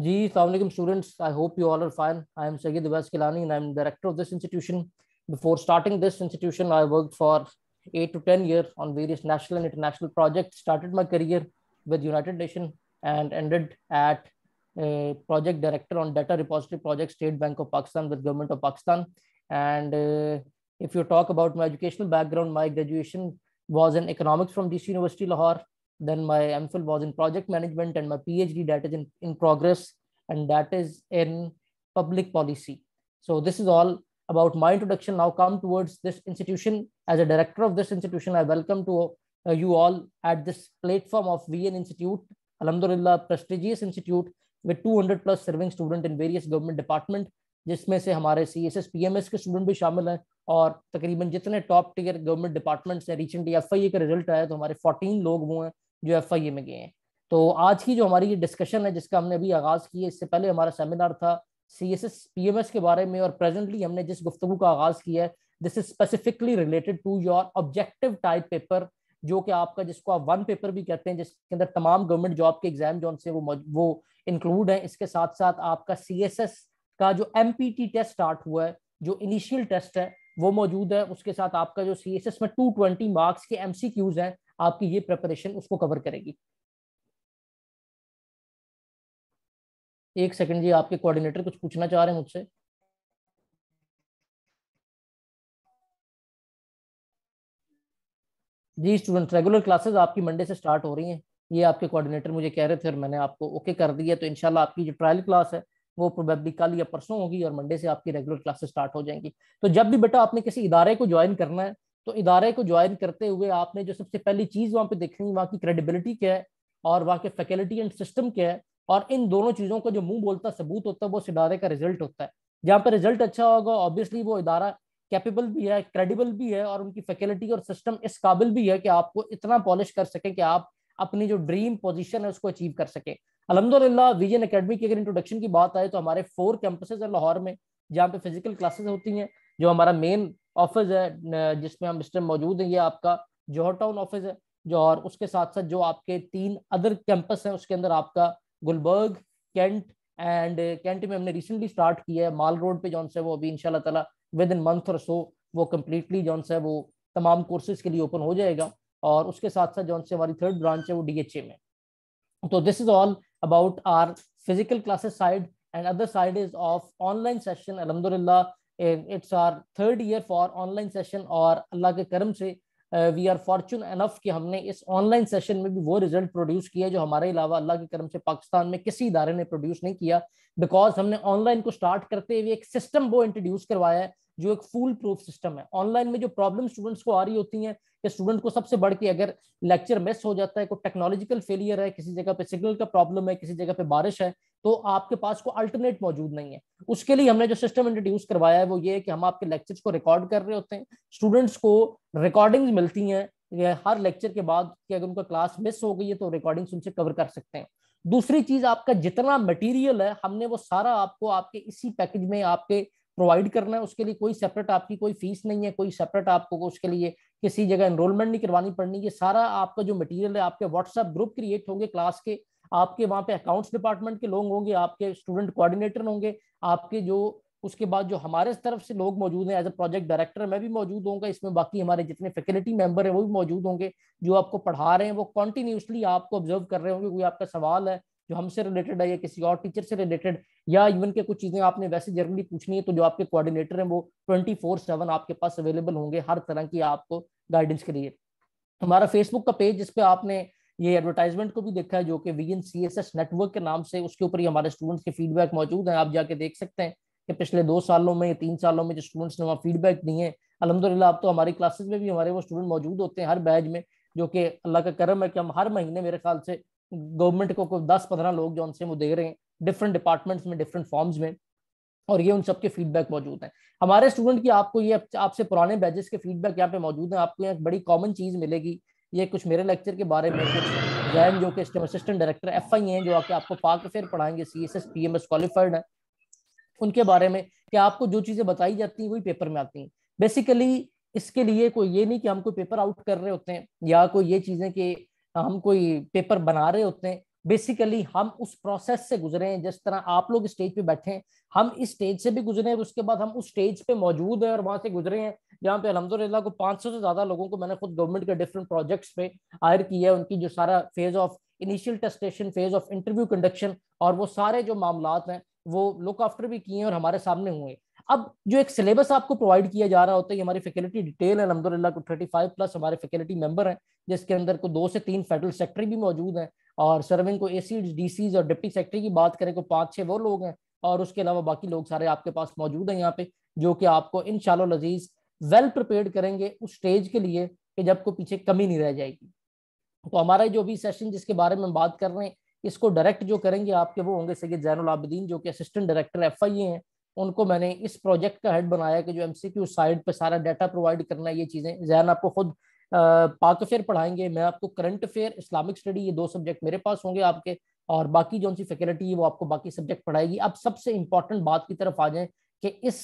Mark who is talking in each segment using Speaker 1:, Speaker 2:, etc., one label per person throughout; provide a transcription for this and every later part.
Speaker 1: जी, अस्सलाम वालेकुम students. I hope you all are fine. I am Sayyid Abbas Kilani and I am director of this institution. Before starting this institution, I worked for 8 to 10 years on various national and international projects. Started my career with United Nations and ended at project director on data repository project, State Bank of Pakistan with Government of Pakistan. And if you talk about my educational background, my graduation was in economics from DC University Lahore. Then my MPhil was in project management and my PhD that is in progress and that is in public policy. So this is all about my introduction. Now come towards this institution. As a director of this institution, I welcome to you all at this platform of VN Institute. Alhamdulillah, prestigious institute with 200 plus serving student in various government department, जिसमें से हमारे CSS PMS के student भी शामिल हैं और तकरीबन जितने टॉप टियर गवर्नमेंट डिपार्टमेंट्स हैं। रिसेंटली FIA का रिजल्ट आया तो हमारे 14 लोग वो हैं जो FIA में गए हैं। तो आज की जो हमारी ये डिस्कशन है जिसका हमने अभी आगाज किया, इससे पहले हमारा सेमिनार था CSS PMS के बारे में और प्रेजेंटली हमने जिस गुफ्तगू का आगाज किया है this is specifically related to your objective type paper, जो कि आपका जिसको आप वन पेपर भी कहते हैं, जिसके अंदर तमाम गवर्नमेंट जॉब के एग्जाम जो से वो इंक्लूड है। इसके साथ साथ आपका CSS का जो MPT टेस्ट स्टार्ट हुआ है, जो इनिशियल टेस्ट है वो मौजूद है। उसके साथ आपका जो CSS में 220 मार्क्स के MCQs हैं, आपकी ये प्रिपरेशन उसको कवर करेगी। एक सेकंड जी, आपके कोऑर्डिनेटर कुछ पूछना चाह रहे हैं मुझसे। जी स्टूडेंट, रेगुलर क्लासेस आपकी मंडे से स्टार्ट हो रही हैं, ये आपके कोऑर्डिनेटर मुझे कह रहे थे और मैंने आपको ओके कर दिया। तो इंशाल्लाह आपकी जो ट्रायल क्लास है वो प्रोबेबली कल या परसों होगी और मंडे से आपकी रेगुलर क्लासेस स्टार्ट हो जाएंगी। तो जब भी बेटा आपने किसी इदारे को ज्वाइन करना है तो इदारे को ज्वाइन करते हुए आपने जो सबसे पहली चीज वहां पे देखनी है वहाँ की क्रेडिबिलिटी क्या है और वहाँ के फैकल्टी एंड सिस्टम क्या है। और इन दोनों चीजों का जो मुंह बोलता सबूत होता है वो उस इदारे का रिजल्ट होता है। जहाँ पे रिजल्ट अच्छा होगा ऑब्वियसली वो इदारा कैपेबल भी है, क्रेडिबल भी है और उनकी फैकल्टी और सिस्टम इस काबिल भी है कि आपको इतना पॉलिश कर सके कि आप अपनी जो ड्रीम पोजीशन है उसको अचीव कर सके। अल्हम्दुलिल्लाह विजन एकेडमी की अगर इंट्रोडक्शन की बात आए तो हमारे 4 कैंपसेस है लाहौर में, जहाँ पे फिजिकल क्लासेस होती हैं। जो हमारा मेन ऑफिस है जिसमें हम इस टाइम मौजूद हैं, ये आपका जौहर टाउन ऑफिस है। जो और उसके साथ साथ जो आपके 3 अदर कैंपस हैं उसके अंदर आपका गुलबर्ग, कैंट एंड कैंट में हमने रिसेंटली स्टार्ट किया है माल रोड पे, जौन से वो अभी इंशाल्लाह ताला विद इन मंथ और सो वो कम्प्लीटली जौन से वो तमाम कोर्सेज के लिए ओपन हो जाएगा। और उसके साथ साथ जौन से हमारी 3rd ब्रांच है वो DHA में। So this is all about our physical classes side, and other side is of online session. Alhamdulillah, it's our 3rd year for online session और अल्लाह के करम से वी आर फॉर्चून एनफ कि हमने इस ऑनलाइन सेशन में भी वो रिजल्ट प्रोड्यूस किया जो हमारे अलावा अल्लाह के करम से पाकिस्तान में किसी इदारे ने प्रोड्यूस नहीं किया। बिकॉज हमने ऑनलाइन को स्टार्ट करते हुए एक सिस्टम वो इंट्रोड्यूस करवाया है जो एक फुल प्रूफ सिस्टम है। ऑनलाइन में जो प्रॉब्लम स्टूडेंट्स को आ रही होती हैं कि स्टूडेंट को सबसे बढ़ के अगर लेक्चर मिस हो जाता है, कोई टेक्नोलॉजिकल फेलियर है, किसी जगह पे सिग्नल का प्रॉब्लम है, किसी जगह पे बारिश है, तो आपके पास को अल्टरनेट मौजूद नहीं है। उसके लिए हमने जो सिस्टम इंट्रोड्यूस करवाया है वो ये है कि हम आपके लेक्चर्स को रिकॉर्ड कर रहे होते हैं, स्टूडेंट्स को रिकॉर्डिंग्स मिलती हैं हर लेक्चर के बाद कि अगर उनका क्लास मिस हो गई है तो रिकॉर्डिंग्स उनसे कवर कर सकते हैं। दूसरी चीज, आपका जितना मटेरियल है हमने वो सारा आपको आपके इसी पैकेज में आपके प्रोवाइड करना है। उसके लिए कोई सेपरेट आपकी कोई फीस नहीं है, कोई सेपरेट आपको उसके लिए किसी जगह एनरोलमेंट नहीं करवानी पड़नी। ये सारा आपका जो मटेरियल है, आपके व्हाट्सएप ग्रुप क्रिएट होंगे क्लास के, आपके वहां पे अकाउंट्स डिपार्टमेंट के लोग होंगे, आपके स्टूडेंट कोऑर्डिनेटर होंगे, आपके जो उसके बाद जो हमारे तरफ से लोग मौजूद हैं एज ए प्रोजेक्ट डायरेक्टर मैं भी मौजूद होऊंगा इसमें, बाकी हमारे जितने फैकल्टी मेंबर हैं वो भी मौजूद होंगे जो आपको पढ़ा रहे हैं। वो कॉन्टिन्यूसली आपको ऑब्जर्व कर रहे होंगे, कोई आपका सवाल है जो हमसे रिलेटेड है या किसी और टीचर से रिलेटेड, या इवन के कुछ चीजें आपने वैसे जनरली पूछनी है तो जो आपके कोऑर्डिनेटर हैं वो 24/7 आपके पास अवेलेबल होंगे हर तरह की आपको गाइडेंस के लिए। हमारा फेसबुक का पेज जिस पे आपने ये एडवर्टाइजमेंट को भी देखा है जो कि VN CSS नेटवर्क के नाम से, उसके ऊपर ही हमारे स्टूडेंट्स के फीडबैक मौजूद हैं। आप जाके देख सकते हैं कि पिछले 2 सालों में 3 सालों में जो स्टूडेंट्स ने वहाँ फीडबैक दिए हैं, अल्हम्दुलिल्लाह अब तो हमारी क्लासेस में भी हमारे वो स्टूडेंट मौजूद होते हैं हर बैच में, जो कि अल्लाह का करम है कि हम हर महीने मेरे ख्याल से गवर्नमेंट को 10-15 लोग जो उनसे वो दे रहे हैं डिफरेंट डिपार्टमेंट्स में डिफरेंट फॉर्म्स में, और ये उन सबके फीडबैक मौजूद हैं। हमारे स्टूडेंट की आपको ये आपसे पुराने बैचेस के फीडबैक यहाँ पे मौजूद हैं। आपको यहाँ एक बड़ी कॉमन चीज मिलेगी, ये कुछ मेरे लेक्चर के बारे में, कुछ जैन जो कि असिस्टेंट डायरेक्टर FI हैं जो आके आपको पाक अफेयर पढ़ाएंगे, CSS PMS क्वालिफाइड है, उनके बारे में कि आपको जो चीजें बताई जाती हैं वही पेपर में आती हैं। बेसिकली इसके लिए कोई ये नहीं कि हम कोई पेपर आउट कर रहे होते हैं या कोई ये चीजें कि हम कोई पेपर बना रहे होते हैं, बेसिकली हम उस प्रोसेस से गुजरे हैं, जिस तरह आप लोग स्टेज पे बैठे हैं, हम इस स्टेज से भी गुजरे हैं, उसके बाद हम उस स्टेज पे मौजूद हैं और वहां से गुजरे हैं जहाँ पे अल्हम्दुलिल्लाह को 500 से ज्यादा लोगों को मैंने खुद गवर्नमेंट के डिफरेंट प्रोजेक्ट्स पे हायर किया है। उनकी जो सारा phase of initial testation, phase of interview conduction और वो सारे जो मामलात हैं वो लुक आफ्टर भी किए हैं और हमारे सामने हुए। अब जो एक सिलेबस आपको प्रोवाइड किया जा रहा होता है, हमारी फैकल्टी डिटेल है अल्हम्दुलिल्लाह को 35 प्लस हमारे फैकल्टी मेंबर हैं, जिसके अंदर को 2 से 3 फेडरल सेक्रेटरी भी मौजूद हैं, और सर्विंग को एसीज, डीसीज और डिप्टी सेक्रेटरी की बात करें तो 5-6 वो लोग हैं, और उसके अलावा बाकी लोग सारे आपके पास मौजूद हैं यहाँ पे, जो कि आपको इंशाल्लाह लजीज वेल प्रिपेयर्ड करेंगे उस स्टेज के लिए कि जब को पीछे कमी नहीं रह जाएगी। तो हमारा जो भी सेशन जिसके बारे में बात कर रहे हैं, इसको डायरेक्ट जो करेंगे आपके वो होंगे सैयद जैनुल आबिदीन, जो कि असिस्टेंट डायरेक्टर एफआईए हैं। उनको मैंने इस प्रोजेक्ट का हेड बनाया कि जो एमसीक्यू साइड पे सारा डाटा प्रोवाइड करना है, ये चीजें जैन आपको खुद पाक अफेयर पढ़ाएंगे, मैं आपको करंट अफेयर, इस्लामिक स्टडी, ये 2 सब्जेक्ट मेरे पास होंगे आपके, और बाकी जो सी फैकल्टी है वो आपको बाकी सब्जेक्ट पढ़ाएगी। अब सबसे इंपॉर्टेंट बात की तरफ आ जाए कि इस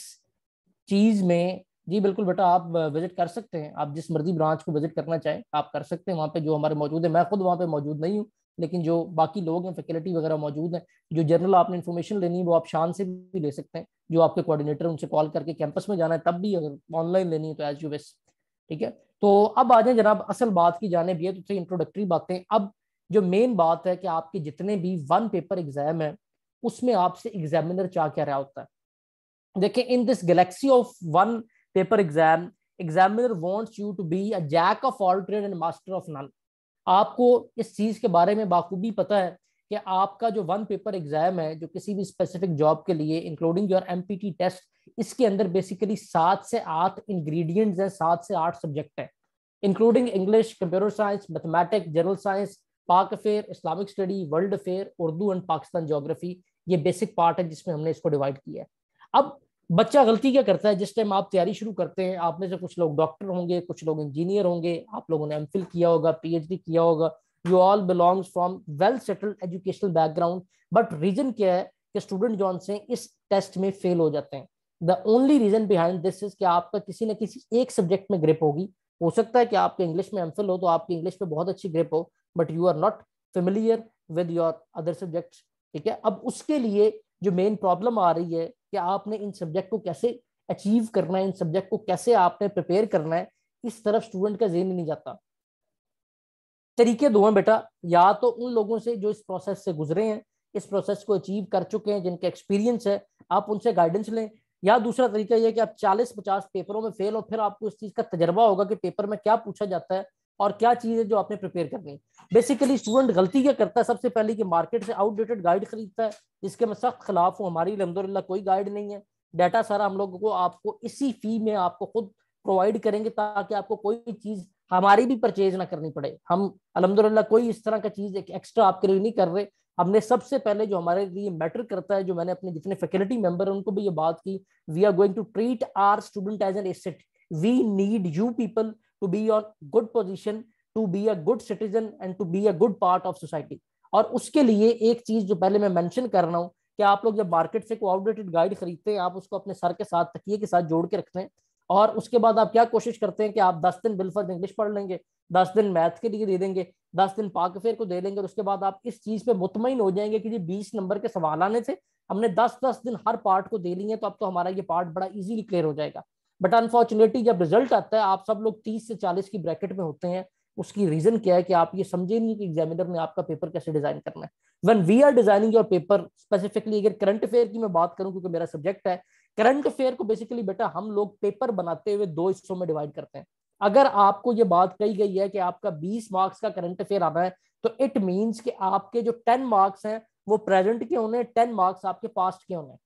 Speaker 1: चीज में, जी बिल्कुल बेटा, आप विजिट कर सकते हैं, आप जिस मर्जी ब्रांच को विजिट करना चाहें आप कर सकते हैं वहाँ पे, जो हमारे मौजूद है। मैं खुद वहाँ पे मौजूद नहीं हूँ, लेकिन जो बाकी लोग हैं, फैकल्टी वगैरह मौजूद हैं। जो जनरल आपने इन्फॉर्मेशन लेनी है वो आप शान से भी ले सकते हैं, जो आपके कोऑर्डिनेटर उनसे कॉल करके कैंपस में जाना है तब भी, अगर ऑनलाइन लेनी है तो एज यू विश। ठीक है, तो अब आ जाए जनाब असल बात की जाने भी है, तो इंट्रोडक्टरी बातें। अब जो मेन बात है कि आपके जितने भी वन पेपर एग्जाम है उसमें आपसे एग्जामिनर चाह क्या रहा होता है। देखिए, in this galaxy of one paper exam, examiner wants you to be a jack of all trade and master of none. आपको इस चीज के बारे में बाखूबी पता है कि आपका जो वन पेपर एग्जाम है, जो किसी भी स्पेसिफिक जॉब के लिए, इंक्लूडिंग योर एमपीटी टेस्ट, इसके अंदर बेसिकली 7 से 8 इंग्रेडिएंट्स हैं, 7 से 8 सब्जेक्ट हैं, including English, computer science, mathematics, general science, Pak affair, Islamic study, world affair, Urdu and Pakistan geography. ये बेसिक पार्ट है जिसमें हमने इसको डिवाइड किया है। अब बच्चा गलती क्या करता है, जिस टाइम आप तैयारी शुरू करते हैं, आप में से कुछ लोग डॉक्टर होंगे, कुछ लोग इंजीनियर होंगे, आप लोगों ने एमफिल किया होगा, पीएचडी किया होगा, you all belongs from well settled educational background, but reason क्या है कि स्टूडेंट जो से इस टेस्ट में फेल हो जाते हैं। The only reason behind this is कि आपका किसी न किसी एक सब्जेक्ट में ग्रिप होगी। हो सकता है कि आपके इंग्लिश में एमफिल हो तो आपकी इंग्लिश पे बहुत अच्छी ग्रिप हो, but you are not familiar with your other subjects. ठीक है, अब उसके लिए जो मेन प्रॉब्लम आ रही है कि आपने इन सब्जेक्ट को कैसे अचीव करना है, इन सब्जेक्ट को कैसे आपने प्रिपेयर करना है, इस तरफ स्टूडेंट का ज़हन नहीं जाता। तरीके दो हैं बेटा, या तो उन लोगों से जो इस प्रोसेस से गुजरे हैं, इस प्रोसेस को अचीव कर चुके हैं, जिनके एक्सपीरियंस है, आप उनसे गाइडेंस लें, या दूसरा तरीका यह कि आप 40-50 पेपरों में फेल हो, फिर आपको इस चीज का तजर्बा होगा कि पेपर में क्या पूछा जाता है और क्या चीज है जो आपने प्रिपेयर करनी है। बेसिकली स्टूडेंट गलती क्या करता है सबसे पहले कि मार्केट से आउटडेटेड गाइड खरीदता है, जिसके मैं सख्त खिलाफ हूँ। हमारी अल्हम्दुलिल्लाह कोई गाइड नहीं है, डाटा सारा हम लोगों को आपको इसी फी में आपको खुद प्रोवाइड करेंगे, ताकि आपको कोई चीज हमारी भी परचेज ना करनी पड़े। हम अल्हम्दुलिल्लाह कोई इस तरह का चीज एक एक्स्ट्रा आपके लिए नहीं कर रहे। हमने सबसे पहले जो हमारे लिए मैटर करता है, जो मैंने अपने जितने फैकल्टी मेंबर हैं उनको भी ये बात की, we are going to treat our student as an asset. We need you people to be on good position, to be a good citizen and to be a good part of society. और उसके लिए एक चीज जो पहले मैं mention कर रहा हूँ कि आप लोग जब मार्केट से कोई आउटडेटेड गाइड खरीदते हैं, आप उसको अपने सर के साथ, तकिए के साथ जोड़ के रखते हैं, और उसके बाद आप क्या कोशिश करते हैं कि आप 10 दिन बिलफर्ज इंग्लिश पढ़ लेंगे, 10 दिन मैथ के लिए दे देंगे, 10 दिन पाक अफेयर को दे लेंगे, और उसके बाद आप इस चीज पे मुतमईन हो जाएंगे कि जी 20 नंबर के सवाल आने थे, हमने 10-10 दिन हर पार्ट को दे लिए, तो अब तो हमारा ये पार्ट बड़ा इजीली क्लियर हो जाएगा। बट अनफॉर्चुनेटली जब रिजल्ट आता है, आप सब लोग 30 से 40 की ब्रैकेट में होते हैं। उसकी रीजन क्या है कि आप ये समझे नहीं कि एग्जामिनर ने आपका पेपर कैसे डिजाइन करना है। When we are designing your paper, specifically अगर करंट अफेयर की मैं बात करूं, क्योंकि मेरा सब्जेक्ट है, करंट अफेयर को बेसिकली बेटा हम लोग पेपर बनाते हुए 2 हिस्सों में डिवाइड करते हैं। अगर आपको ये बात कही गई है कि आपका 20 मार्क्स का करंट अफेयर आना है, तो इट मींस कि आपके जो 10 मार्क्स हैं वो प्रेजेंट के होने, 10 मार्क्स आपके पास्ट के होने।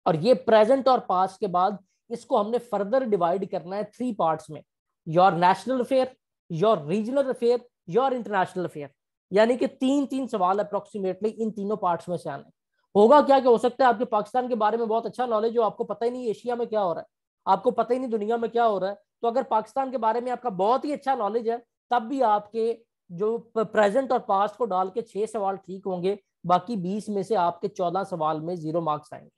Speaker 1: और ये प्रेजेंट और पास्ट के बाद इसको हमने फर्दर डिवाइड करना है 3 पार्ट्स में, your national affair, your regional affair, your international affair. यानी कि 3-3 सवाल अप्रोक्सीमेटली इन तीनों पार्ट्स में से आने। होगा क्या कि हो सकता है आपके पाकिस्तान के बारे में बहुत अच्छा नॉलेज हो, आपको पता ही नहीं एशिया में क्या हो रहा है, आपको पता ही नहीं दुनिया में क्या हो रहा है। तो अगर पाकिस्तान के बारे में आपका बहुत ही अच्छा नॉलेज है, तब भी आपके जो प्रेजेंट और पास्ट को डाल के 6 सवाल ठीक होंगे, बाकी 20 में से आपके 14 सवाल में 0 मार्क्स आएंगे।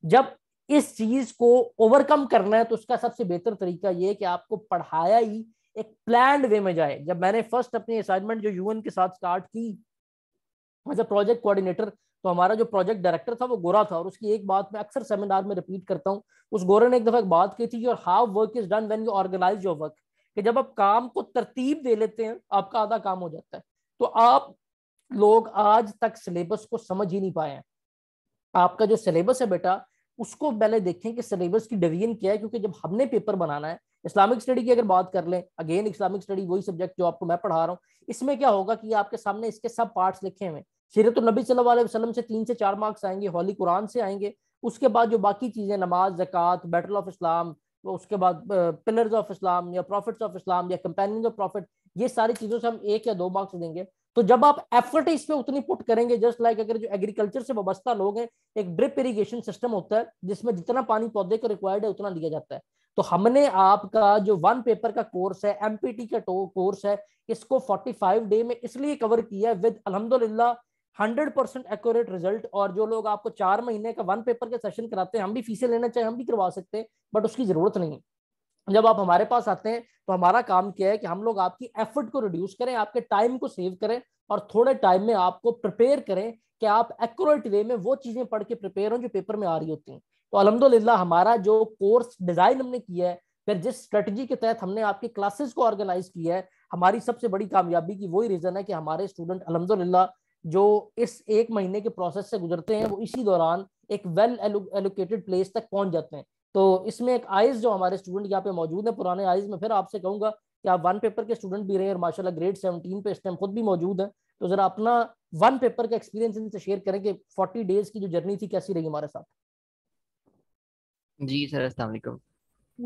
Speaker 1: जब इस चीज को ओवरकम करना है, तो उसका सबसे बेहतर तरीका यह है कि आपको पढ़ाया ही एक प्लान्ड वे में जाए। जब मैंने फर्स्ट अपनी असाइनमेंट जो यूएन के साथ स्टार्ट की, एज अ प्रोजेक्ट कोऑर्डिनेटर, तो हमारा जो प्रोजेक्ट डायरेक्टर था वो गोरा था, और उसकी एक बात मैं अक्सर सेमिनार में रिपीट करता हूँ। उस गोरे ने एक दफा एक बात की थी, और how work is done when you organise your work, कि जब आप काम को तरतीब दे लेते हैं आपका आधा काम हो जाता है। तो आप लोग आज तक सिलेबस को समझ ही नहीं पाए हैं। आपका जो सिलेबस है बेटा, उसको पहले देखें कि सिलेबस की डिवीजन क्या है, क्योंकि जब हमने पेपर बनाना है, इस्लामिक स्टडी की अगर बात कर लें, अगेन इस्लामिक स्टडी वही सब्जेक्ट जो आपको मैं पढ़ा रहा हूँ, इसमें क्या होगा कि आपके सामने इसके सब पार्ट्स लिखे हुए हैं। सीरत नबी सल्लल्लाहु अलैहि वसल्लम से 3 से 4 मार्क्स आएंगे, होली कुरान से आएंगे, उसके बाद जो बाकी चीजें, नमाज, ज़कात, बैटल ऑफ इस्लाम, उसके बाद पिलर्स ऑफ इस्लाम या प्रॉफिट्स ऑफ इस्लाम या कंपेनियन ऑफ प्रॉफिट, ये सारी चीजों से हम 1 या 2 मार्क्स देंगे। तो जब आप एफर्ट इस पे उतनी पुट करेंगे, जस्ट लाइक अगर जो एग्रीकल्चर से वाबस्ता लोग हैं, एक ड्रिप इरिगेशन सिस्टम होता है जिसमें जितना पानी पौधे को रिक्वायर्ड है उतना दिया जाता है। तो हमने आपका जो 1 पेपर का कोर्स है, एमपीटी का कोर्स है, इसको 45 डे में इसलिए कवर किया है विद अल्हम्दुलिल्लाह 100% एक्यूरेट रिजल्ट। और जो लोग आपको 4 महीने का 1 पेपर के सेशन कराते हैं, हम भी फीसें लेना चाहे हम भी करवा सकते हैं, बट उसकी जरूरत नहीं है। जब आप हमारे पास आते हैं तो हमारा काम क्या है कि हम लोग आपकी एफर्ट को रिड्यूस करें, आपके टाइम को सेव करें, और थोड़े टाइम में आपको प्रिपेयर करें कि आप एक्यूरेट वे में वो चीजें पढ़ के प्रिपेयर हो जो पेपर में आ रही होती हैं। तो अल्हम्दुलिल्लाह हमारा जो कोर्स डिजाइन हमने किया है, फिर जिस स्ट्रेटजी के तहत हमने आपकी क्लासेस को ऑर्गेनाइज किया है, हमारी सबसे बड़ी कामयाबी की वही रीजन है कि हमारे स्टूडेंट अल्हम्दुलिल्लाह जो इस 1 महीने के प्रोसेस से गुजरते हैं, वो इसी दौरान एक वेल एलोकेटेड प्लेस तक पहुंच जाते हैं। तो इसमें एक आइज जो हमारे स्टूडेंट यहाँ पे मौजूद है, पुराने आइज में फिर आपसे कहूंगा कि आप 1 पेपर के स्टूडेंट भी रहे और माशाल्लाह ग्रेड 17 पे इस टाइम खुद भी मौजूद है। तो जरा अपना 1 पेपर का एक्सपीरियंस इनसे शेयर करें कि 40 डेज की जो जर्नी थी कैसी रही हमारे साथ।
Speaker 2: जी सर, अस्सलाम वालेकुम।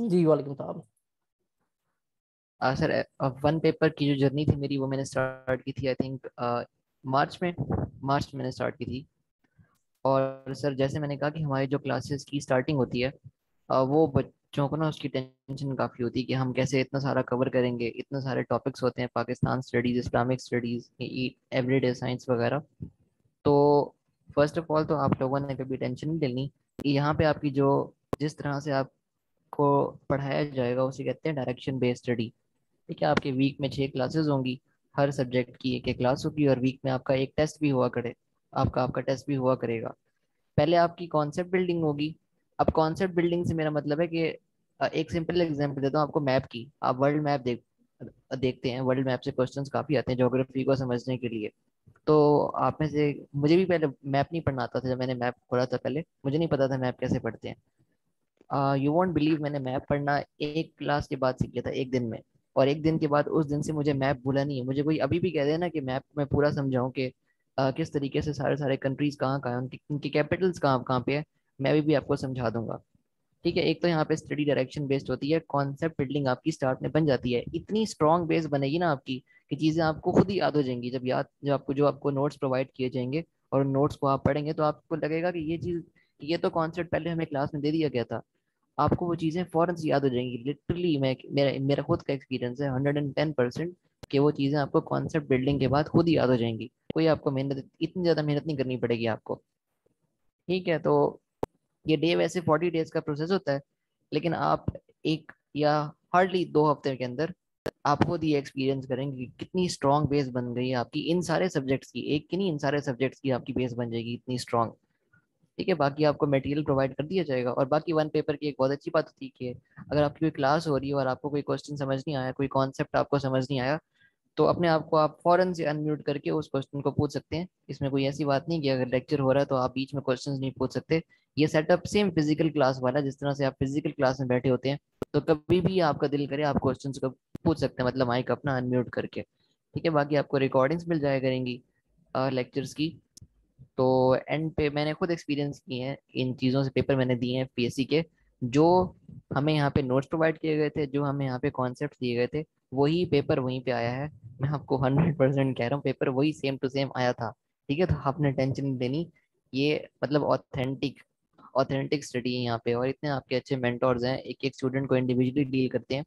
Speaker 1: जी वालेकुम सलाम।
Speaker 2: सर, 1 पेपर की जो जर्नी थी मेरी, वो मैंने स्टार्ट की थी आई थिंक मार्च में। मार्च में मैंने स्टार्ट की थी। और सर, जैसे मैंने कहा कि हमारी जो क्लासेस की स्टार्टिंग होती है, वो बच्चों को ना उसकी टेंशन काफ़ी होती है कि हम कैसे इतना सारा कवर करेंगे। इतने सारे टॉपिक्स होते हैं, Pakistan studies, Islamic studies, everyday science वगैरह। तो फर्स्ट ऑफ ऑल तो आप लोगों ने कभी टेंशन नहीं लेनी कि यहाँ पे आपकी जो जिस तरह से आपको पढ़ाया जाएगा उसे कहते हैं डायरेक्शन बेस्ड स्टडी। ठीक है, आपके वीक में 6 क्लासेस होंगी, हर सब्जेक्ट की एक एक क्लास होगी, और वीक में आपका एक टेस्ट भी हुआ करे। आपका आपका टेस्ट भी हुआ करेगा। पहले आपकी कॉन्सेप्ट बिल्डिंग होगी। अब कॉन्सेप्ट बिल्डिंग से मेरा मतलब है कि एक सिंपल एग्जांपल देता हूँ आपको। मैप की, आप वर्ल्ड मैप देखते हैं, वर्ल्ड मैप से क्वेश्चंस काफ़ी आते हैं ज्योग्राफी को समझने के लिए। तो आप में से मुझे भी पहले मैप नहीं पढ़ना आता था। जब मैंने मैप खोला था पहले, मुझे नहीं पता था मैप कैसे पढ़ते हैं। यू वॉन्ट बिलीव, मैंने मैप पढ़ना एक क्लास के बाद सीख लिया था, एक दिन में। और एक दिन के बाद, उस दिन से मुझे मैप भूला नहीं है। मुझे कोई अभी भी कह दे ना कि मैप में पूरा समझाऊं कि किस तरीके से सारे सारे कंट्रीज कहाँ कहाँ हैं, उनकी उनकी कैपिटल्स कहाँ कहाँ पे है, मैं भी आपको समझा दूंगा। ठीक है, एक तो यहाँ पे स्टडी डायरेक्शन बेस्ड होती है, कॉन्सेप्ट बिल्डिंग आपकी स्टार्ट में बन जाती है। इतनी स्ट्रॉन्ग बेस बनेगी ना आपकी कि चीज़ें आपको खुद ही याद हो जाएंगी। जब आपको नोट्स प्रोवाइड किए जाएंगे और नोट्स को आप पढ़ेंगे, तो आपको लगेगा कि ये तो कॉन्सेप्ट पहले हमें क्लास में दे दिया गया था। आपको वो चीज़ें फ़ौरन से याद हो जाएंगी। लिटरली मेरा मेरा खुद का एक्सपीरियंस है 110% कि वो चीज़ें आपको कॉन्सेप्ट बिल्डिंग के बाद खुद ही याद हो जाएंगी। कोई आपको मेहनत, इतनी ज़्यादा मेहनत नहीं करनी पड़ेगी आपको। ठीक है, तो ये डे वैसे 40 डेज का प्रोसेस होता है, लेकिन आप एक या हार्डली 2 हफ्ते के अंदर आप खुद ये एक्सपीरियंस करेंगे कि कितनी स्ट्रांग बेस बन गई है आपकी इन सारे सब्जेक्ट्स की। एक की नहीं, इन सारे सब्जेक्ट्स की आपकी बेस बन जाएगी इतनी स्ट्रांग। ठीक है, बाकी आपको मटेरियल प्रोवाइड कर दिया जाएगा। और बाकी 1 पेपर की एक बहुत अच्छी बात होती है कि अगर आपकी कोई क्लास हो रही है और आपको कोई क्वेश्चन समझ नहीं आया, कोई कॉन्सेप्ट आपको समझ नहीं आया, तो अपने आप को आप फौरन से अनम्यूट करके उस क्वेश्चन को पूछ सकते हैं। इसमें कोई ऐसी बात नहीं कि अगर लेक्चर हो रहा है तो आप बीच में क्वेश्चंस नहीं पूछ सकते। ये सेटअप सेम फिजिकल क्लास वाला, जिस तरह से आप फिजिकल क्लास में बैठे होते हैं, तो कभी भी आपका दिल करे आप क्वेश्चंस को पूछ सकते हैं, मतलब माइक अपना अनम्यूट करके। ठीक है, बाकी आपको रिकॉर्डिंग्स मिल जाया करेंगी लेक्चर्स की। तो एंड पे मैंने खुद एक्सपीरियंस किए हैं इन चीज़ों से, पेपर मैंने दिए हैं पीएससी के। जो हमें यहाँ पे नोट्स प्रोवाइड किए गए थे, जो हमें यहाँ पे कॉन्सेप्ट दिए गए थे, वही पेपर वहीं पे आया है। मैं आपको 100% कह रहा हूँ, पेपर वही सेम टू सेम आया था। ठीक है, तो आपने टेंशन नहीं लेनी। ये मतलब ऑथेंटिक ऑथेंटिक स्टडी है यहाँ पे, और इतने आपके अच्छे मेंटोर्स हैं, एक एक स्टूडेंट को इंडिविजुअली डील करते हैं।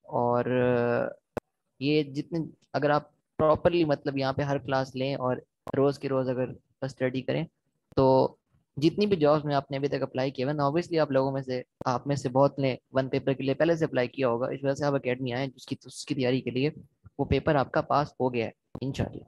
Speaker 2: और ये जितने, अगर आप प्रॉपरली मतलब यहाँ पे हर क्लास लें और रोज के रोज अगर स्टडी करें, तो जितनी भी जॉब्स में आपने अभी तक अप्लाई किया है ना, ऑब्वियसली आप में से बहुत ने 1 पेपर के लिए पहले से अप्लाई किया होगा, इस वजह से आप अकेडमी आए उसकी तैयारी के लिए। वो पेपर आपका पास हो गया है इंशाल्लाह।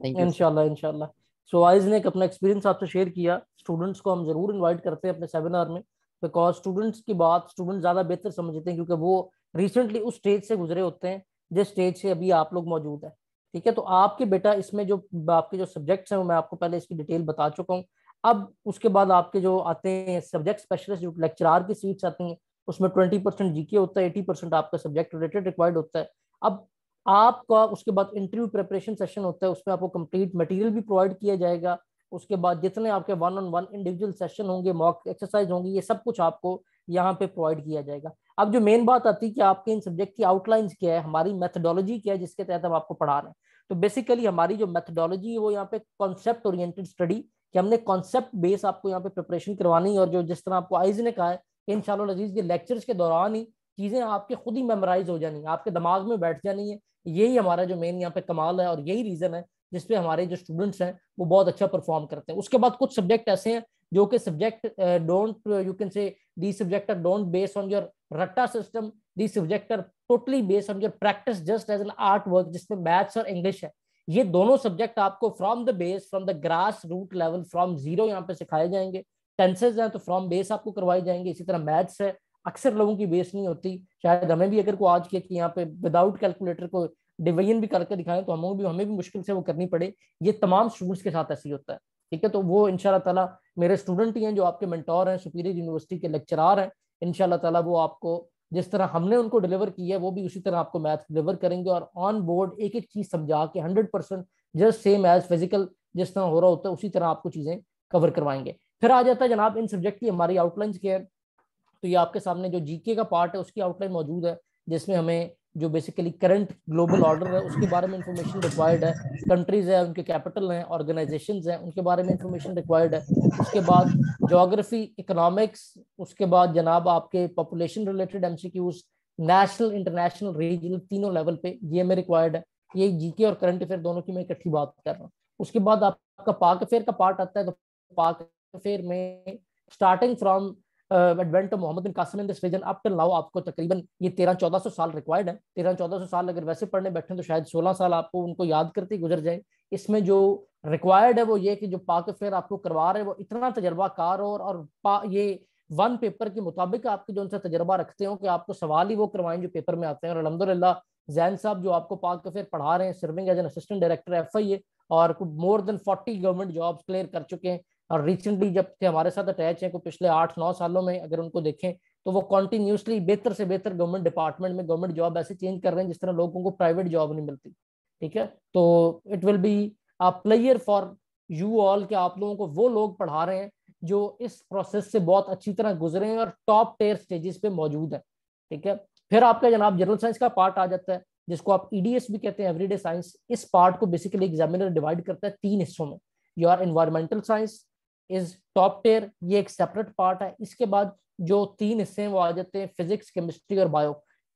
Speaker 2: Thank you sir.
Speaker 1: इंशाल्लाह इंशाल्लाह। सो आइज ने एक अपना एक्सपीरियंस आपसे शेयर किया। स्टूडेंट्स को हम जरूर इनवाइट करते हैं अपने सेमिनार में, बिकॉज स्टूडेंट्स की बात स्टूडेंट ज़्यादा बेहतर समझते हैं, क्योंकि वो रिसेंटली उस स्टेज से गुजरे होते हैं जिस स्टेज से अभी आप लोग मौजूद हैं। ठीक है, तो आपके बेटा इसमें जो आपके जो सब्जेक्ट्स हैं वो मैं आपको पहले इसकी डिटेल बता चुका हूँ। अब उसके बाद आपके जो आते हैं सब्जेक्ट स्पेशलिस्ट, जो लेक्चरार की सीट्स आती हैं, उसमें 20% जीके होता है, 80% आपका सब्जेक्ट रिलेटेड रिक्वायर्ड होता है। अब आपका उसके बाद इंटरव्यू प्रिपरेशन सेशन होता है, उसमें आपको कंप्लीट मटेरियल भी प्रोवाइड किया जाएगा। उसके बाद जितने आपके 1-on-1 इंडिविजुअल सेशन होंगे, मॉक एक्सरसाइज होंगी, ये सब कुछ आपको यहाँ पे प्रोवाइड किया जाएगा। अब जो मेन बात आती है कि आपके इन सब्जेक्ट की आउटलाइंस क्या है, हमारी मेथोडोलॉजी क्या है जिसके तहत हम आपको पढ़ा रहे हैं। तो बेसिकली हमारी जो मेथोडोलॉजी है वो यहाँ पे कॉन्सेप्ट ओरिएंटेड स्टडी, कि हमने कॉन्सेप्ट बेस आपको यहाँ पे प्रिपरेशन करवानी है। और जो जिस तरह आपको आइज ने कहा है, इंशाल्लाह अजीज के लेक्चर्स के दौरान ही चीजें आपके खुद ही मेमोराइज हो जानी है, आपके दिमाग में बैठ जानी है। यही हमारा जो मेन यहाँ पे कमाल है, और यही रीजन है जिसपे हमारे जो स्टूडेंट्स हैं वो बहुत अच्छा परफॉर्म करते हैं। उसके बाद कुछ सब्जेक्ट ऐसे हैं जो कि subject don't you can say the subject are don't base on your रट्टा system, the subject are totally based on your practice just as an art work, जिसमें मैथ्स और इंग्लिश है। ये दोनों सब्जेक्ट आपको from the base, from the grass root level, from zero यहाँ पे सिखाए जाएंगे। टेंसेज हैं तो फ्रॉम बेस आपको करवाए जाएंगे। इसी तरह मैथ्स है, अक्सर लोगों की बेस नहीं होती, शायद हमें भी अगर को आज के कि यहाँ पे विदाउट कैलकुलेटर को डिवीजन भी करके दिखाएं तो हमें भी मुश्किल से वो करनी पड़े। ये तमाम स्टूडेंट्स के साथ ऐसे ही होता है। ठीक है, तो वो इंशाल्लाह ताला मेरे स्टूडेंट ही हैं जो आपके मेंटोर हैं, सुपीरियर यूनिवर्सिटी के लेक्चरार हैं। इंशाल्लाह ताला वो आपको जिस तरह हमने उनको डिलीवर किया है वो भी उसी तरह आपको मैथ डिलीवर करेंगे, और ऑन बोर्ड एक एक चीज समझा के 100% जस्ट सेम एज फिजिकल जिस तरह हो रहा होता है उसी तरह आपको चीजें कवर करवाएंगे। फिर आ जाता है जनाब इन सब्जेक्ट की हमारी आउटलाइंस क्या है। तो ये आपके सामने जो जीके का पार्ट है उसकी आउटलाइन मौजूद है, जिसमें हमें जो बेसिकली करंट ग्लोबल ऑर्डर है उसके बारे में इंफॉर्मेशन रिक्वायर्ड है, कंट्रीज है उनके कैपिटल हैं, ऑर्गेनाइजेशंस हैं उनके बारे में इंफॉर्मेशन रिक्वायर्ड है। उसके बाद ज्योग्राफी, इकोनॉमिक्स, उसके बाद जनाब आपके population related MCQs, national international regional तीनों लेवल पे ये में रिक्वायर्ड है। ये जीके और करंट अफेयर दोनों की मैं इकट्ठी बात कर रहा हूँ। उसके बाद आपका पाक अफेयर का पार्ट आता है। तो पाक अफेयर में starting from advent of Muhammad bin Qasim in this region up till now आपको तकरीबन ये 1300-1400 साल रिक्वायर्ड है। 1300-1400 साल अगर वैसे पढ़ने बैठे तो शायद 16 साल आपको उनको याद करते ही गुजर जाए। इसमें जो रिक्वायर्ड है वो ये कि जो पाक अफेयर आपको करवा रहे हैं वो इतना तजर्बाकार हो, और ये वन पेपर के मुताबिक आपके जो उनसे तजर्बा रखते हो कि आपको सवाल ही वो करवाएं जो पेपर में आते हैं। और अलहमदुलिल्लाह जैन साहब जो आपको पाक अफेयर पढ़ा रहे हैं, serving as an assistant director FIA, और more than 40 government jobs clear कर चुके हैं। और रिसेंटली जब थे हमारे साथ अटैच हैं को पिछले 8-9 सालों में अगर उनको देखें तो वो कॉन्टिन्यूसली बेहतर से बेहतर गवर्नमेंट डिपार्टमेंट में गवर्नमेंट जॉब ऐसे चेंज कर रहे हैं जिस तरह लोगों को प्राइवेट जॉब नहीं मिलती। ठीक है, तो it will be a player for you all कि आप लोगों को वो लोग पढ़ा रहे हैं जो इस प्रोसेस से बहुत अच्छी तरह गुजरे हैं और टॉप टेयर स्टेजेस पे मौजूद है। ठीक है, फिर आपका जनाब जनरल साइंस का पार्ट आ जाता है जिसको आप EDS भी कहते हैं, एवरीडे साइंस। इस पार्ट को बेसिकली एग्जामिनर डिवाइड करता है 3 हिस्सों में। Your environmental science is top tier, ये एक सेपरेट पार्ट है। इसके बाद जो 3 हिस्से हैं वो आ जाते हैं फिजिक्स, केमिस्ट्री और बायो।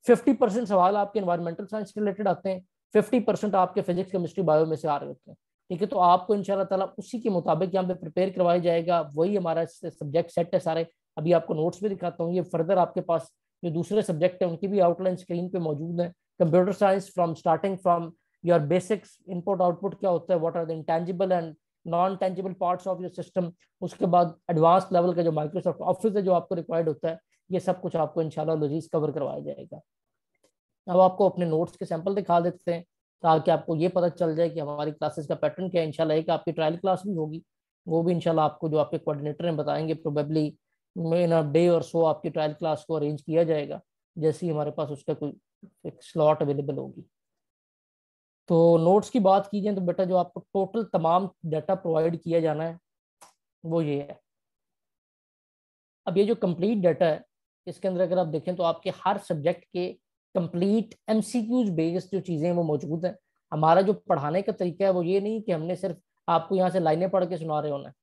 Speaker 1: 50% सवाल आपके एनवायरमेंटल साइंस रिलेटेड आते हैं, 50% आपके फिजिक्स, केमिस्ट्री, बायो में से आ रहे होते हैं। ठीक है, तो आपको इंशाल्लाह ताला उसी के मुताबिक यहाँ पे प्रिपेयर करवाया जाएगा। वही हमारा सब्जेक्ट सेट है सारे। अभी आपको नोट्स भी दिखाता हूँ। ये फर्दर आपके पास जो दूसरे सब्जेक्ट है उनकी भी आउटलाइन स्क्रीन पे मौजूद है। Computer science from starting from your basics, input output क्या होता है, what are the intangible and non tangible parts of your system. उसके बाद एडवांस लेवल का जो माइक्रोसॉफ्ट ऑफिस है जो आपको रिक्वायर्ड होता है, ये सब कुछ आपको इंशाल्लाह लजीज कवर करवाया जाएगा। अब आपको अपने नोट्स के सैंपल दिखा देते हैं ताकि आपको ये पता चल जाए कि हमारी क्लासेस का पैटर्न क्या है। इंशाल्लाह एक आपकी ट्रायल क्लास भी होगी, वो भी इंशाल्लाह आपको जो आपके कोऑर्डिनेटर हैं बताएंगे। प्रोबेबली इन अ डे और सो आपकी ट्रायल क्लास को अरेंज किया जाएगा जैसे ही हमारे पास उसका कोई एक स्लॉट अवेलेबल होगी। तो नोट्स की बात कीजिए तो बेटा जो आपको टोटल तमाम डाटा प्रोवाइड किया जाना है वो ये है। अब ये जो कंप्लीट डाटा है इसके अंदर अगर आप देखें तो आपके हर सब्जेक्ट के कंप्लीट MCQs बेस्ड जो चीज़ें हैं वो मौजूद हैं। हमारा जो पढ़ाने का तरीका है वो ये नहीं कि हमने सिर्फ आपको यहाँ से लाइनें पढ़ के सुना रहे होना है।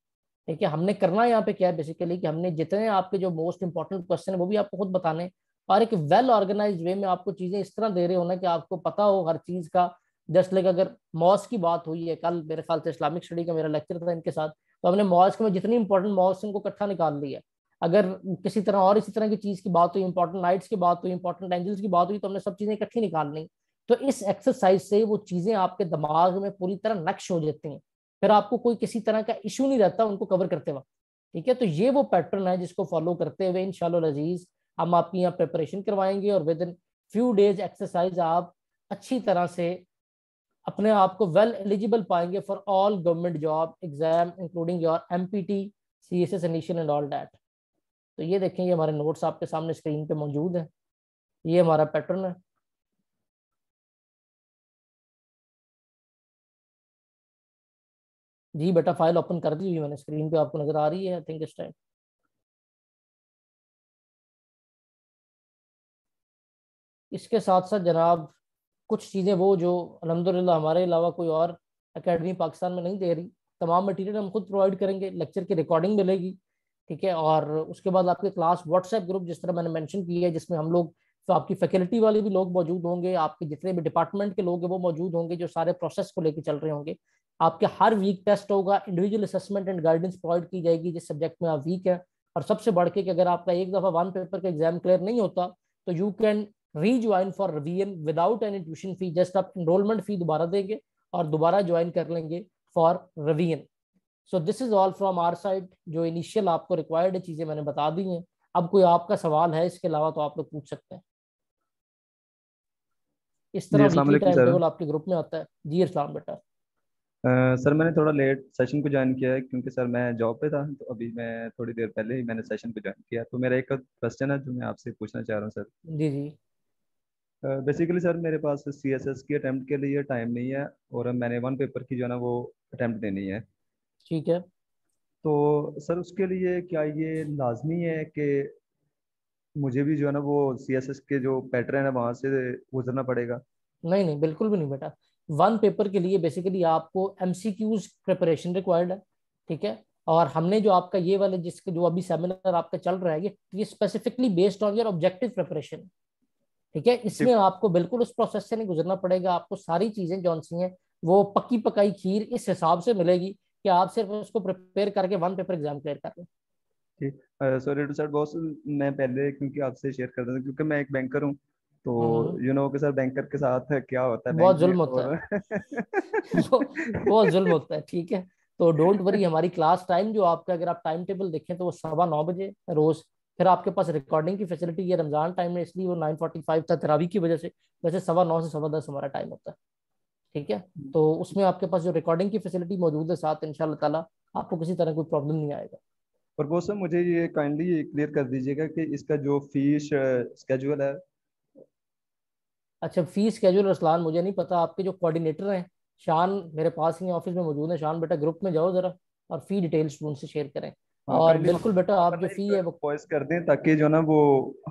Speaker 1: ठीक है, हमने करना यहाँ पे क्या है बेसिकली कि हमने जितने आपके जो मोस्ट इंपॉर्टेंट क्वेश्चन है वो भी आपको खुद बताने, और एक वेल ऑर्गेनाइज्ड वे में आपको चीज़ें इस तरह दे रहे होना कि आपको पता हो हर चीज़ का। जस्ट लाइक अगर मॉस की बात हुई है, कल मेरे ख्याल से इस्लामिक स्टडी का मेरा लेक्चर था इनके साथ, तो हमने मॉस में जितनी इंपॉर्टेंट मॉस उनको इकट्ठा निकाल लिया। अगर किसी तरह और इसी तरह की चीज की बात हुई, इंपॉर्टेंट नाइट्स की बात हुई, इंपॉर्टेंट एंजल्स की बात हुई, तो हमने सब चीजें इकट्ठी निकालनी। तो इस एक्सरसाइज से वो चीजें आपके दिमाग में पूरी तरह नक्श हो जाती हैं, फिर आपको कोई किसी तरह का इशू नहीं रहता उनको कवर करते वक्त। ठीक है, तो ये वो पैटर्न है जिसको फॉलो करते हुए इंशाल्लाह अजीज हम आपकी यहाँ प्रिपरेशन करवाएंगे, और with in few days exercise आप अच्छी तरह से अपने आप को वेल एलिजिबल पाएंगे for all government job exam including your MPT, CSS initial and all that. तो ये देखें, ये हमारे नोट्स आपके सामने स्क्रीन पे मौजूद है, ये हमारा पैटर्न है। जी बेटा फाइल ओपन कर दी हुई मैंने, स्क्रीन पे आपको नजर आ रही है आई थिंक इस टाइम। इसके साथ साथ जनाब कुछ चीज़ें वो जो अल्हम्दुलिल्लाह हमारे अलावा कोई और एकेडमी पाकिस्तान में नहीं दे रही, तमाम मटेरियल हम खुद प्रोवाइड करेंगे, लेक्चर की रिकॉर्डिंग मिलेगी। ठीक है, और उसके बाद आपके क्लास व्हाट्सएप ग्रुप जिस तरह मैंने मेंशन किया है, जिसमें हम लोग, तो आपकी फैकल्टी वाले भी लोग मौजूद होंगे, आपके जितने भी डिपार्टमेंट के लोग हैं वो मौजूद होंगे, जो सारे प्रोसेस को लेकर चल रहे होंगे। आपके हर वीक टेस्ट होगा, individual assessment and guidance provide की जाएगी जिस सब्जेक्ट में आप वीक है। और सबसे बढ़ के कि अगर आपका एक दफ़ा वन पेपर का एग्जाम क्लियर नहीं होता तो you can rejoin for revision without any tuition fee, just आप एनरोलमेंट फी दोबारा देंगे और दोबारा ज्वाइन कर लेंगे for revision. So this is all from our side, जो इनिशियल आपको रिक्वायर्ड है चीजें मैंने बता दी हैं। अब कोई आपका सवाल है इसके अलावा तो आप लोग पूछ सकते हैं। इस
Speaker 3: जी
Speaker 1: तरह
Speaker 3: अस्सलाम
Speaker 1: वीकली
Speaker 3: वालेकुम
Speaker 1: टाइम
Speaker 3: सर।
Speaker 1: टेबल आपके ग्रुप में आता है। जी अस्सलाम बेटा।
Speaker 3: सर मैंने थोड़ा लेट सेशन को ज्वाइन किया है क्योंकि सर मैं जॉब पे था, तो अभी मैं थोड़ी देर पहले ही मैंने सेशन को ज्वाइन किया। तो मेरा एक क्वेश्चन है जो मैं आपसे पूछना चाह रहा हूँ सर।
Speaker 1: जी जी
Speaker 3: बेसिकली सर मेरे पास CSS की अटेम्प्ट के लिए टाइम नहीं है, और मैंने वन पेपर की जो है ना वो अटेम्प्ट देनी है।
Speaker 1: ठीक है।
Speaker 3: तो सर उसके लिए क्या ये लाजमी है कि मुझे भी जो है ना वो CSS के जो पैटर्न है वहाँ से गुजरना पड़ेगा?
Speaker 1: नहीं नहीं बिल्कुल भी नहीं बेटा। वन पेपर के लिए बेसिकली आपको MCQs प्रिपरेशन रिक्वायर्ड है। ठीक है, और हमने जो आपका ये वाले जिसके जो अभी सेमिनार आपका चल रहा है, ये specifically based on your objective preparation. ठीक है, इसमें आपको बिल्कुल उस प्रोसेस से नहीं गुजरना पड़ेगा, आपको सारी चीजें जौन सी हैं वो पक्की पकाई खीर इस हिसाब से मिलेगी कि आप सिर्फ उसको प्रिपेयर करके वन पेपर एग्जाम क्लियर कर लें।
Speaker 3: ठीक। सॉरी टू सर बॉस, मैं पहले क्योंकि आपसे शेयर कर देता हूँ क्योंकि मैं एक बैंकर हूँ। तो
Speaker 1: हम्म।
Speaker 3: यू नो कि सर बैंकर के साथ क्या होता है बैंक
Speaker 1: बहुत
Speaker 3: में
Speaker 1: जुल्म होता
Speaker 3: और
Speaker 1: है। वो बहुत जुल्म होता है। ठीक है, तो डोंट वरी, हमारी क्लास टाइम जो आपका, अगर आप टाइम टेबल देखें तो वो 9:15 रोज। फिर आपके पास रिकॉर्डिंग की फैसिलिटी है, रमजान टाइम में इसलिए वो 9:45 था तरावी की वजह से। वैसे 9:15 से 10:15 हमारा टाइम होता है। ठीक है, तो उसमें आपके पास जो रिकॉर्डिंग की फैसिलिटी मौजूद है साथ, इंशाल्लाह ताला आपको किसी तरह कोई प्रॉब्लम नहीं आएगा।
Speaker 3: और बॉस सर मुझे ये काइंडली क्लियर कर दीजिएगा कि इसका जो फीस स्केड्यूल है।
Speaker 1: अच्छा, फीस स्केड्यूल रसलान मुझे नहीं पता, आपके जो कोऑर्डिनेटर हैं शान मेरे पास ही ऑफिस में मौजूद है। शान बेटा ग्रुप में जाओ जरा और फी डिटेल्स उनसे शेयर करें।
Speaker 3: हाँ
Speaker 1: और
Speaker 3: काइंडली
Speaker 1: बिल्कुल बेटा आप जो
Speaker 3: वरना
Speaker 1: फी है
Speaker 3: एक
Speaker 1: वो,
Speaker 3: वॉइस कर दें ताकि जो ना वो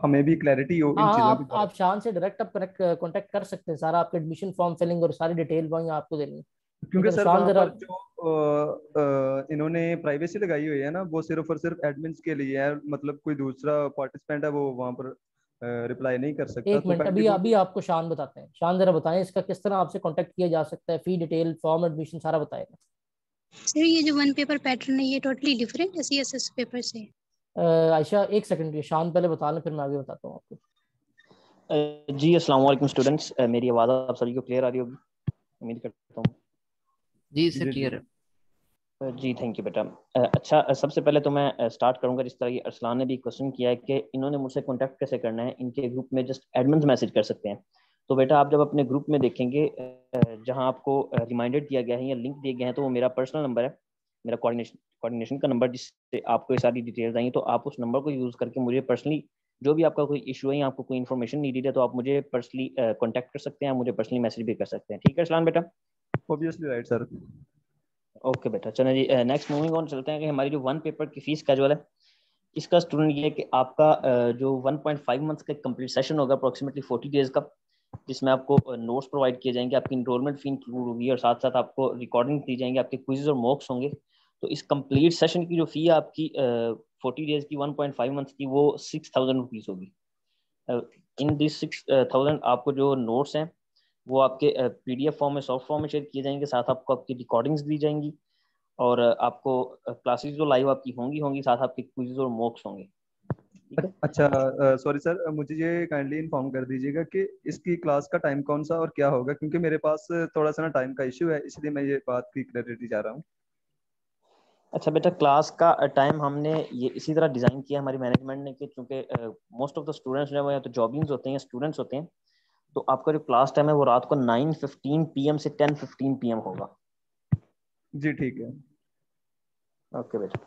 Speaker 3: हमें भी क्लैरिटी हो
Speaker 1: हाँ
Speaker 3: इन
Speaker 1: हाँ,
Speaker 3: चीज़ों के
Speaker 1: आप
Speaker 3: बारे
Speaker 1: आप शान से डायरेक्ट आप करेक्ट कांटेक्ट कर सकते हैं, सारा आपके एडमिशन फॉर्म फिलिंग और सारी डिटेल वहीं आपको देनी है।
Speaker 3: में।
Speaker 1: ठीक
Speaker 3: क्योंकि
Speaker 1: है, तो
Speaker 3: सर
Speaker 1: शान
Speaker 3: वहाँ
Speaker 1: जरा,
Speaker 3: पर जो इन्होंने प्राइवेसी लगाई हुई है ना, वो सिर्फ और सिर्फ एडमिन्स के लिए है, मतलब कोई दूसरा पार्टिसिपेंट है वो वहाँ पर रिप्लाई नहीं कर सकता।
Speaker 1: एक
Speaker 3: तो
Speaker 1: मिनट,
Speaker 3: काइंडली
Speaker 1: अभी
Speaker 3: वो
Speaker 1: अभी
Speaker 3: भी।
Speaker 1: आपको शान बताते हैं। शान जरा बताएं इसका किस तरह आपसे कांटेक्ट किया जा सकता है, फी डिटेल फॉर्म एडमिशन सारा बताएगा।
Speaker 4: सर ये जो वन पेपर पैटर्न है ये टोटली डिफरेंट है CSS पेपर से।
Speaker 1: आयशा एक सेकंड, ये शान पहले बता लें फिर मैं आगे बताता हूँ आपको।
Speaker 5: जी अस्सलाम वालेकुम स्टूडेंट्स, मेरी आवाज़ आप सभी को क्लियर आ रही होगी उम्मीद करता हूँ।
Speaker 2: जी सर
Speaker 3: जी जी।
Speaker 2: क्लियर है।
Speaker 5: जी थैंक यू बेटा। अच्छा, सबसे पहले तो मैं स्टार्ट करूंगा जिस तरह ये अरसलान ने भी क्वेश्चन किया है कि इन्होंने मुझसे कांटेक्ट कैसे करना है, इनके ग्रुप में जस्ट एडमिन्स मैसेज कर सकते हैं। तो बेटा आप जब अपने ग्रुप में देखेंगे जहां आपको रिमाइंडर दिया गया है या लिंक दिए गए हैं, तो वो मेरा पर्सनल नंबर है, मेरा कोऑर्डिनेशन का नंबर, जिससे आपको ये सारी डिटेल्स आई। तो आप उस नंबर को यूज़ करके मुझे पर्सनली जो भी आपका कोई इशू है या आपको कोई इन्फॉर्मेशन नीडेड है तो आप मुझे पर्सनली कॉन्टैक्ट कर सकते हैं, आप मुझे पर्सनली मैसेज भी कर सकते हैं। ठीक है अरसलान बेटा?
Speaker 3: Obviously right sir.
Speaker 5: ओके बेटा, चलें जी नेक्स्ट मूविंग ऑन चलते हैं कि हमारी जो वन पेपर की फीस कैजुअल है इसका स्टूडेंट ये है कि आपका जो 1.5 मंथ का कंप्लीट सेशन होगा अप्रोक्सीमेटली 40 डेज का, जिसमें आपको नोट्स प्रोवाइड किए जाएंगे, आपकी इनरोलमेंट फी इंक्लूड होगी और साथ साथ आपको रिकॉर्डिंग दी जाएंगे, आपके क्विज़ और मॉक्स होंगे। तो इस कंप्लीट सेशन की जो फी है आपकी 40 डेज की 1.5 मंथ की वो 6,000 रुपीज़ होगी। इन दिस 6,000 आपको जो नोट्स हैं वो आपके PDF फॉर्म में, सॉफ्ट फॉर्म में शेयर किए जाएंगे, साथ आपको आपकी रिकॉर्डिंग्स दी जाएंगी और आपको क्लासेस जो लाइव आपकी होंगी होंगी, साथ आपके क्विज़ और मॉक्स होंगे। ठीक है।
Speaker 3: अच्छा सॉरी सर, मुझे ये काइंडली इन्फॉर्म कर दीजिएगा कि इसकी क्लास का टाइम कौन सा और क्या होगा, क्योंकि मेरे पास थोड़ा सा ना टाइम का इश्यू है, इसलिए मैं ये बात की क्लैरिटी चाह रहा हूँ।
Speaker 5: अच्छा बेटा, क्लास का टाइम हमने ये इसी तरह डिज़ाइन किया हमारी मैनेजमेंट ने कि चूँकि मोस्ट ऑफ द स्टूडेंट्स जो है या तो जॉबिंग्स होते हैं या स्टूडेंट्स होते हैं, तो आपका जो क्लास टाइम है वो रात को 9:15 PM से 10:15 PM होगा।
Speaker 3: जी ठीक है।
Speaker 5: ओके बेटा।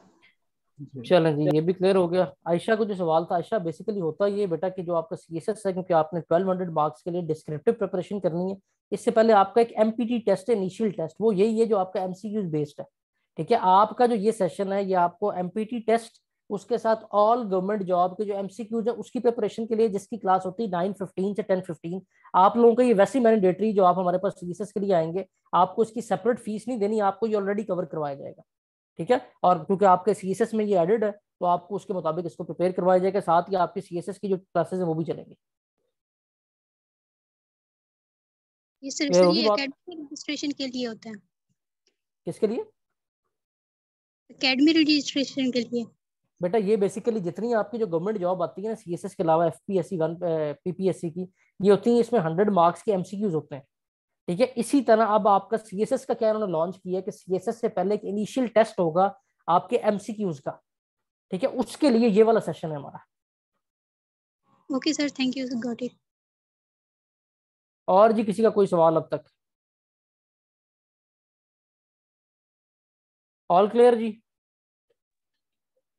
Speaker 3: जी
Speaker 1: चलें जी, ये भी क्लियर हो गया। आयशा को जो सवाल था, आयशा बेसिकली होता ये बेटा कि जो आपका सीएसएस है, क्योंकि आपने 1200 मार्क्स के लिए डिस्क्रिप्टिव प्रिपरेशन करनी है, इससे पहले आपका एक एमपीटी टेस्ट है, इनिशियल टेस्ट, वो यही है जो आपका एमसीक्यूज बेस्ड है। ठीक है, आपका जो ये सेशन है ये आपको एमपीटी टेस्ट, उसके साथ ऑल गवर्नमेंट जॉब के जो एमसीक्यूज है उसकी प्रिपरेशन के लिए, जिसकी क्लास होती है 9:15 से 10:15। आप लोगों को ये वैसे मैंडेटरी, जो आप हमारे पास सीएसएस के लिए आएंगे, आपको इसकी सेपरेट फीस नहीं देनी, आपको ये ऑलरेडी कवर करवाया जाएगा। ठीक है, और क्योंकि आपके सीएसएस में ये एडेड है तो आपको उसके मुताबिक इसको प्रिपेयर करवाया जाएगा, साथ ही आपकी सीएसएस की जो क्लासेस है वो भी चलेंगी।
Speaker 4: ये सर
Speaker 1: क्लियर
Speaker 4: सर
Speaker 1: होगी
Speaker 4: ये
Speaker 1: बात?
Speaker 4: एकेडमी रजिस्ट्रेशन के लिए होता है,
Speaker 1: किसके लिए
Speaker 4: एकेडमी रजिस्ट्रेशन के लिए?
Speaker 1: बेटा? ये बेसिकली जितनी आपकी जो गवर्नमेंट जॉब आती है ना सीएसएस के अलावा, एफपीएससी 1 पीपीएससी की, ये होती है, इसमें 100 मार्क्स के एमसीक्यूज होते हैं। ठीक है, इसी तरह अब आपका सीएसएस का क्या उन्होंने लॉन्च किया है कि सीएसएस से पहले एक इनिशियल टेस्ट होगा आपके एमसीक्यूज का। ठीक है, उसके लिए ये वाला सेशन है हमारा।
Speaker 4: Okay sir, thank you, got it.
Speaker 1: और जी किसी का कोई सवाल अब तक? ऑल क्लियर जी?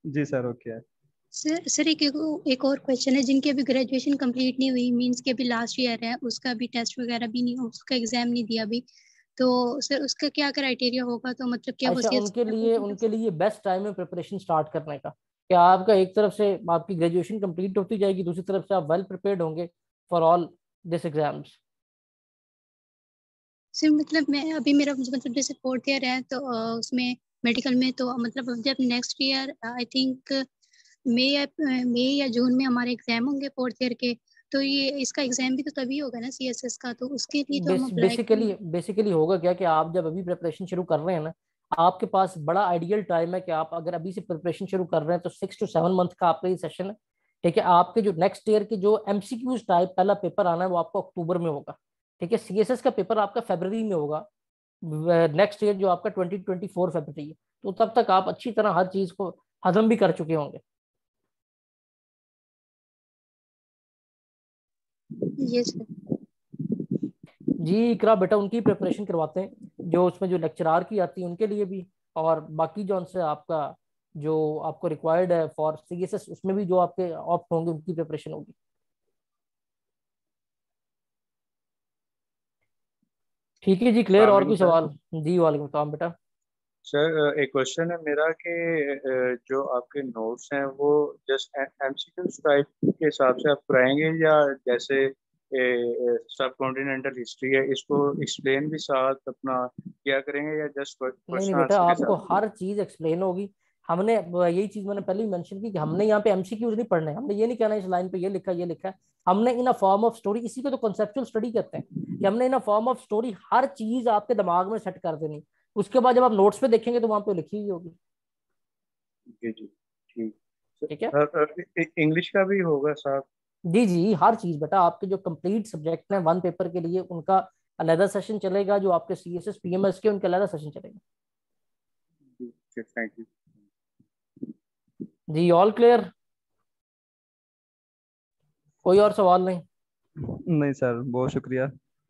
Speaker 3: जी सर, ओके है।
Speaker 4: सर एक और क्वेश्चन है, जिनकी अभी ग्रेजुएशन कंप्लीट नहीं हुई, मींस के अभी लास्ट ईयर है, उसका भी टेस्ट वगैरह भी नहीं, उसका एग्जाम नहीं दिया अभी, तो सर उसका क्या क्राइटेरिया होगा? तो मतलब क्या वो
Speaker 1: अच्छा,
Speaker 4: सीएस?
Speaker 1: उनके लिए बेस्ट टाइम है प्रिपरेशन स्टार्ट करने का, कि आपका एक तरफ से आपकी ग्रेजुएशन कंप्लीट होती जाएगी, दूसरी तरफ से आप वेल प्रिपेयर्ड होंगे for all this exams.
Speaker 4: Sir मतलब मैं अभी मेरा मतलब जैसे 4th ईयर है, तो उसमें मेडिकल में, तो मतलब जब नेक्स्ट ईयर आई थिंक मई या जून में हमारे एग्जाम होंगे 4th ईयर के, तो ये इसका एग्जाम भी तो तभी होगा ना सीएसएस का, तो उसके लिए तो हम अप्लाई करेंगे।
Speaker 1: बेसिकली होगा क्या कि आप जब अभी प्रिपरेशन शुरू कर रहे हैं ना, आपके पास बड़ा आइडियल टाइम है कि आप अगर अभी से प्रिपरेशन शुरू कर रहे हैं तो 6 to 7 मंथ का आपका ये सेशन है। ठीक है, आपके जो नेक्स्ट ईयर के जो एमसीक्यूज टाइप पहला पेपर आना है वो आपको अक्टूबर में होगा। ठीक है, सीएसएस का पेपर आपका फरवरी में होगा, नेक्स्ट ईयर जो आपका 2024 फरवरी है, तो तब तक आप अच्छी तरह हर चीज को हजम भी कर चुके होंगे।
Speaker 4: ये सर।
Speaker 1: जी इकरा बेटा, उनकी प्रिपरेशन करवाते हैं, जो उसमें जो लेक्चरार की आती है उनके लिए भी, और बाकी जो उनसे आपका जो आपको रिक्वायर्ड है फॉर सीएसएस, उसमें भी जो आपके ऑप्ट होंगे उनकी प्रिपरेशन होगी। ठीक है जी, क्लियर? और कोई
Speaker 6: सर
Speaker 1: सवाल? जी वालेकुम सलाम बेटा।
Speaker 6: सर एक क्वेश्चन है मेरा कि जो आपके नोट्स हैं वो जस्ट एमसीक्यू टाइप के हिसाब से आप कराएंगे, या जैसे सब कॉन्टिनेंटल हिस्ट्री है इसको एक्सप्लेन भी साथ अपना क्या करेंगे, या जस्ट
Speaker 1: नहीं नहीं
Speaker 6: क्वेश्चन
Speaker 1: बेटा,
Speaker 6: आंसर के
Speaker 1: आपको
Speaker 6: साथ?
Speaker 1: हर चीज एक्सप्लेन होगी। हमने यही चीज मैंने पहले ही मेंशन की कि हमने यहाँ पे एमसीक्यूज नहीं पढ़ने, हमने ये नहीं कहना इस लाइन पे ये लिखा है। हमने इन अ फॉर्म ऑफ स्टोरी, इसी को तो कॉन्सेप्चुअल स्टडी कहते हैं, कि हमने इन अ फॉर्म ऑफ स्टोरी हर चीज आपके दिमाग में सेट कर देनी, उसके बाद जब आप नोट्स पे देखेंगे तो वहां पे लिखी हुई होगी।
Speaker 6: जी जी ठीक।
Speaker 1: ठीक है,
Speaker 6: इंग्लिश का भी होगा साथ?
Speaker 1: जी जी, हर चीज बेटा, आपके जो कंप्लीट सब्जेक्ट है 1 पेपर के लिए उनका अलग सेशन चलेगा, जो आपके सीएसएस पीएमएस के उनका अलग सेशन चलेगा।
Speaker 6: Thank you.
Speaker 1: जी ऑल क्लियर? कोई और सवाल नहीं?
Speaker 3: नहीं सर, बहुत शुक्रिया।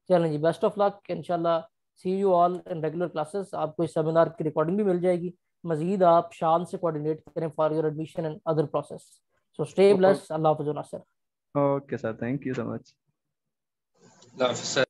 Speaker 1: चलें जी, बेस्ट ऑफ लक, इंशाल्लाह see you all in regular classes. आपको इस सेमिनार की रिकॉर्डिंग भी मिल जाएगी। मजीद आप शान से कोऑर्डिनेट करें for your admission and other process. So stay blessed, अल्लाह हाफ़िज़ Nasir.
Speaker 3: Okay sir, thank you so much.
Speaker 6: Sir